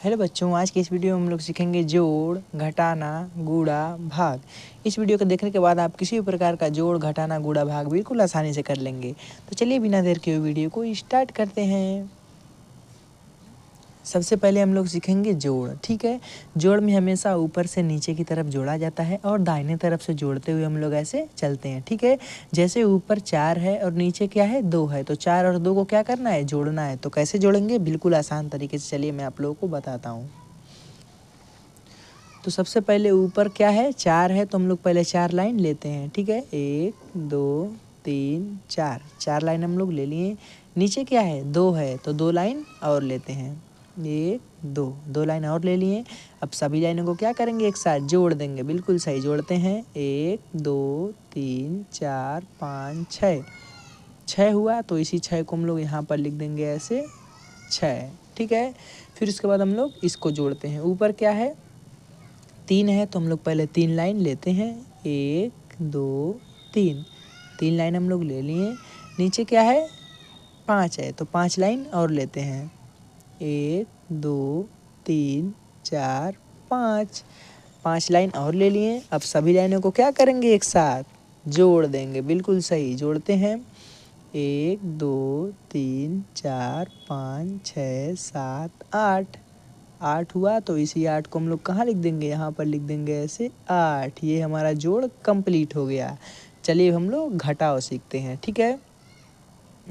Hello बच्चों, आज की इस वीडियो में हम लोग सीखेंगे जोड़, घटाना, गुणा, भाग। इस वीडियो को देखने के बाद आप किसी भी प्रकार का जोड़, घटाना, गुणा, भाग बिल्कुल आसानी से कर लेंगे। तो चलिए बिना देर के वीडियो को स्टार्ट करते हैं। सबसे पहले हम लोग सीखेंगे जोड़। ठीक है, जोड़ में हमेशा ऊपर से नीचे की तरफ जोड़ा जाता है और दाहिने तरफ से जोड़ते हुए हम लोग ऐसे चलते हैं। ठीक है, जैसे ऊपर 4 है और नीचे क्या है 2 है, तो 4 और 2 को क्या करना है, जोड़ना है। तो कैसे जोड़ेंगे, बिल्कुल आसान तरीके से चलिए मैं आप लोगों को बताता हूँ। तो सबसे पहले ऊपर क्या है 4 है, तो हम लोग पहले 4 लाइन लेते हैं। ठीक है, 1 2 3 4 लाइन हम लोग ले लिए। नीचे क्या है 2 है, तो 2 लाइन और लेते हैं। 1 2 लाइन और ले लिए। अब सभी लाइनों को क्या करेंगे, एक साथ जोड़ देंगे। बिल्कुल सही, जोड़ते हैं। 1 2 3 4 5 6 हुआ, तो इसी 6 को हम लोग यहाँ पर लिख देंगे ऐसे 6। ठीक है, फिर उसके बाद हम लोग इसको जोड़ते हैं। ऊपर क्या है 3 है, तो हम लोग पहले 3 लाइन लेते हैं। 1 2 3 लाइन हम लोग ले लिए। नीचे क्या है 5 है, तो 5 लाइन और लेते हैं। 1 2 3 4 5 लाइन और ले लिए। अब सभी लाइनों को क्या करेंगे, एक साथ जोड़ देंगे। बिल्कुल सही, जोड़ते हैं। 1 2 3 4 5 6 7 8 हुआ, तो इसी 8 को हम लोग कहाँ लिख देंगे, यहाँ पर लिख देंगे ऐसे 8। ये हमारा जोड़ कंप्लीट हो गया। चलिए हम लोग घटाव सीखते हैं। ठीक है,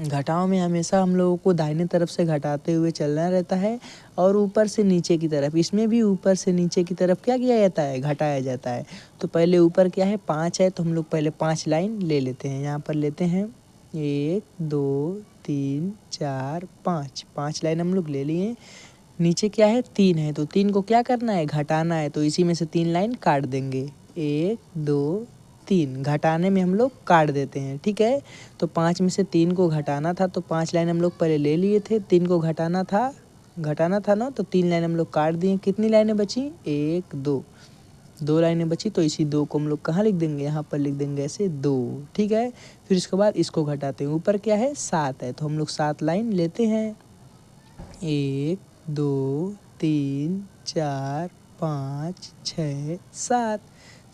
घटाव में हमेशा हम लोगों को दाहिने तरफ से घटाते हुए चलना रहता है और ऊपर से नीचे की तरफ। इसमें भी ऊपर से नीचे की तरफ क्या किया जाता है, घटाया जाता है। तो पहले ऊपर क्या है 5 है, तो हम लोग पहले 5 लाइन ले लेते हैं। यहाँ पर लेते हैं 1 2 3 4 5 लाइन हम लोग ले लिए। नीचे क्या है 3 है, तो 3 को क्या करना है, घटाना है। तो इसी में से 3 लाइन काट देंगे। 1 2 3 घटाने में हम लोग काट देते हैं। ठीक है, तो 5 में से 3 को घटाना था, तो 5 लाइन हम लोग पहले ले लिए थे। 3 को घटाना था ना, तो 3 लाइन हम लोग काट दिए। कितनी लाइनें बची, 1 2 लाइनें बची, तो इसी 2 को हम लोग कहाँ लिख देंगे, यहाँ पर लिख देंगे ऐसे 2। ठीक है, फिर इसके बाद इसको घटाते हैं। ऊपर क्या है 7 है, तो हम लोग 7 लाइन लेते हैं। 1 2 3 4 5 6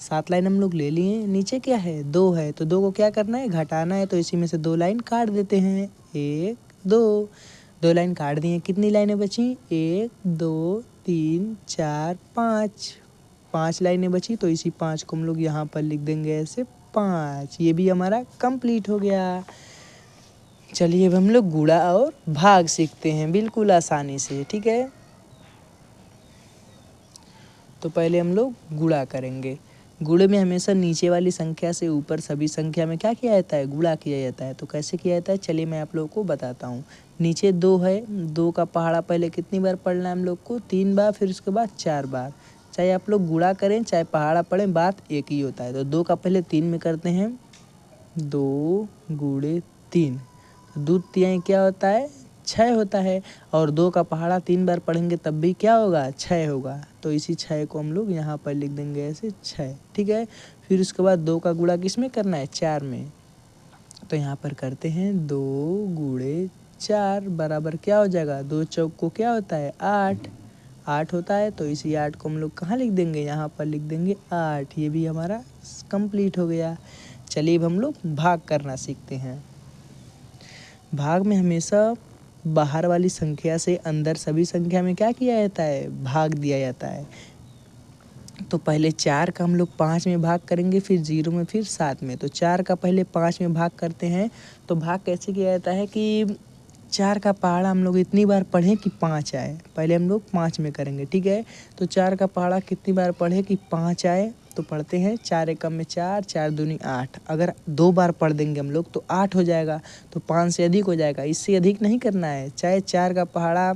7 लाइन हम लोग ले लिए। नीचे क्या है 2 है, तो 2 को क्या करना है, घटाना है। तो इसी में से 2 लाइन काट देते हैं। 1 2 लाइन काट दिए। कितनी लाइनें बची, 1 2 3 4 5 लाइनें बची, तो इसी 5 को हम लोग यहाँ पर लिख देंगे ऐसे 5। ये भी हमारा कंप्लीट हो गया। चलिए अब हम लोग गुणा और भाग सीखते हैं बिल्कुल आसानी से। ठीक है, तो पहले हम लोग गुणा करेंगे। गुणे में हमेशा नीचे वाली संख्या से ऊपर सभी संख्या में क्या किया जाता है, गुणा किया जाता है। तो कैसे किया जाता है, चलिए मैं आप लोगों को बताता हूँ। नीचे 2 है, 2 का पहाड़ा पहले कितनी बार पढ़ना है हम लोग को, 3 बार, फिर उसके बाद 4 बार। चाहे आप लोग गुणा करें चाहे पहाड़ा पढ़ें, बात एक ही होता है। तो 2 का पहले 3 में करते हैं, 2 गुणे 3, दूध तिहाई क्या होता है, 6 होता है। और 2 का पहाड़ा 3 बार पढ़ेंगे तब भी क्या होगा, 6 होगा। तो इसी 6 को हम लोग यहाँ पर लिख देंगे ऐसे 6। ठीक है, फिर उसके बाद 2 का गुणा किस में करना है, 4 में। तो यहाँ पर करते हैं 2 गुणे 4 बराबर क्या हो जाएगा, 2 चौक को क्या होता है 8 होता है। तो इसी 8 को हम लोग कहाँ लिख देंगे, यहाँ पर लिख देंगे 8। ये भी हमारा कंप्लीट हो गया। चलिए अब हम लोग भाग करना सीखते हैं। भाग में हमेशा बाहर वाली संख्या से अंदर सभी संख्या में क्या किया जाता है, भाग दिया जाता है। तो पहले 4 का हम लोग 5 में भाग करेंगे, फिर 0 में, फिर 7 में। तो 4 का पहले 5 में भाग करते हैं। तो भाग कैसे किया जाता है कि 4 का पहाड़ा हम लोग इतनी बार पढ़ें कि 5 आए। पहले हम लोग 5 में करेंगे। ठीक है, तो 4 का पहाड़ा कितनी बार पढ़े कि 5 आए। तो पढ़ते हैं 4 एकम में 4, 4 दूनी 8। अगर 2 बार पढ़ देंगे हम लोग तो 8 हो जाएगा, तो 5 से अधिक हो जाएगा। इससे अधिक नहीं करना है, चाहे 4 का पहाड़ा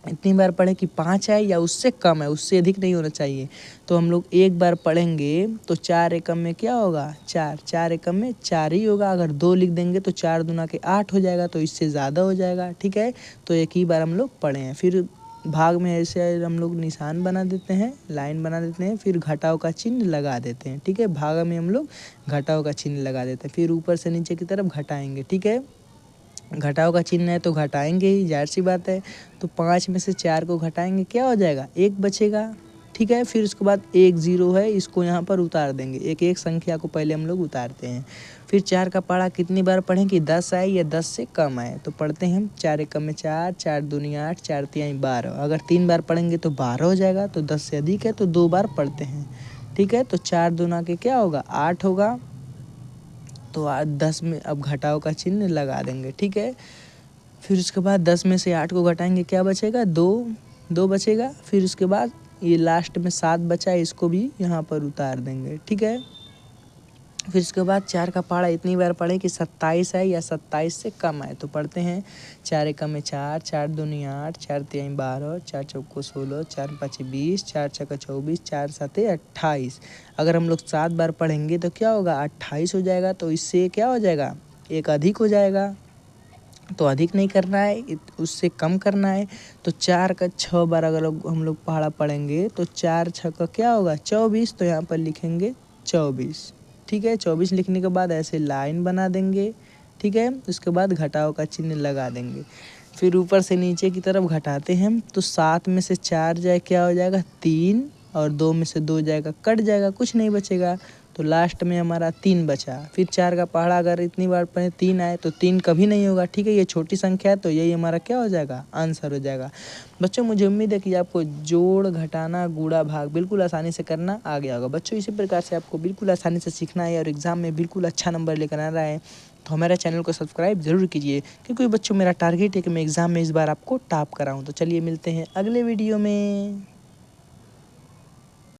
इतनी बार पढ़े कि 5 आए या उससे कम है, उससे अधिक नहीं होना चाहिए। तो हम लोग एक बार पढ़ेंगे तो 4 एकम में क्या होगा, 4 एकम में 4 ही होगा। अगर 2 लिख देंगे तो 4 दूना के 8 हो जाएगा, तो इससे ज़्यादा हो जाएगा। ठीक है, तो एक ही बार हम लोग पढ़े हैं। फिर भाग में ऐसे हम लोग निशान बना देते हैं, लाइन बना देते हैं, फिर घटाव का चिन्ह लगा देते हैं। ठीक है, भाग में हम लोग घटाव का चिन्ह लगा देते हैं, फिर ऊपर से नीचे की तरफ घटाएंगे। ठीक है, घटाव का चिन्ह है तो घटाएंगे ही, जाहिर सी बात है। तो 5 में से 4 को घटाएंगे, क्या हो जाएगा, 1 बचेगा। ठीक है, फिर उसके बाद 1 0 है, इसको यहाँ पर उतार देंगे। एक एक संख्या को पहले हम लोग उतारते हैं। फिर 4 का पढ़ा कितनी बार पढ़ें कि 10 आए या 10 से कम आए। तो पढ़ते हैं हम 4 एकम में 4, 4 दूनी 8, 4 तिहाई 12। अगर 3 बार पढ़ेंगे तो 12 हो जाएगा। तो 10 से अधिक है तो 2 बार पढ़ते हैं। ठीक है, तो 4 दूना के क्या होगा, 8 होगा। तो 10 में अब घटाव का चिन्ह लगा देंगे। ठीक है, फिर उसके बाद 10 में से 8 को घटाएंगे, क्या बचेगा, 2 बचेगा। फिर उसके बाद ये लास्ट में 7 बचा है, इसको भी यहाँ पर उतार देंगे। ठीक है, फिर उसके बाद 4 का पहाड़ा इतनी बार पढ़े कि 27 है या 27 से कम आए। तो पढ़ते हैं 4 एकम में 4, 4 दूनी 8, 4 तिहाई 12, 4 चौको 16, 4 पाँच 20, 4 छक्का 24, 4 साते 28। अगर हम लोग 7 बार पढ़ेंगे तो क्या होगा, 28 हो जाएगा। तो इससे क्या हो जाएगा, एक अधिक हो जाएगा। तो अधिक नहीं करना है, उससे कम करना है। तो 4 का 6 बार अगर हम लोग पहाड़ा पढ़ेंगे तो 4 छक्का क्या होगा, 24। तो यहाँ पर लिखेंगे 24। ठीक है, 24 लिखने के बाद ऐसे लाइन बना देंगे। ठीक है, उसके बाद घटाव का चिन्ह लगा देंगे। फिर ऊपर से नीचे की तरफ घटाते हैं तो 7 में से 4 जाए, क्या हो जाएगा, 3। और 2 में से 2 जाएगा, कट जाएगा, कुछ नहीं बचेगा। तो लास्ट में हमारा 3 बचा। फिर 4 का पहाड़ा अगर इतनी बार पढ़े 3 आए तो 3 कभी नहीं होगा। ठीक है, ये छोटी संख्या है तो यही हमारा क्या हो जाएगा, आंसर हो जाएगा। बच्चों मुझे उम्मीद है कि आपको जोड़, घटाना, गुणा, भाग बिल्कुल आसानी से करना आ गया होगा। बच्चों इसी प्रकार से आपको बिल्कुल आसानी से सीखना है और एग्ज़ाम में बिल्कुल अच्छा नंबर लेकर आना है तो हमारे चैनल को सब्सक्राइब ज़रूर कीजिए, क्योंकि बच्चों मेरा टारगेट है कि मैं एग्ज़ाम में इस बार आपको टॉप कराऊँ। तो चलिए मिलते हैं अगले वीडियो में।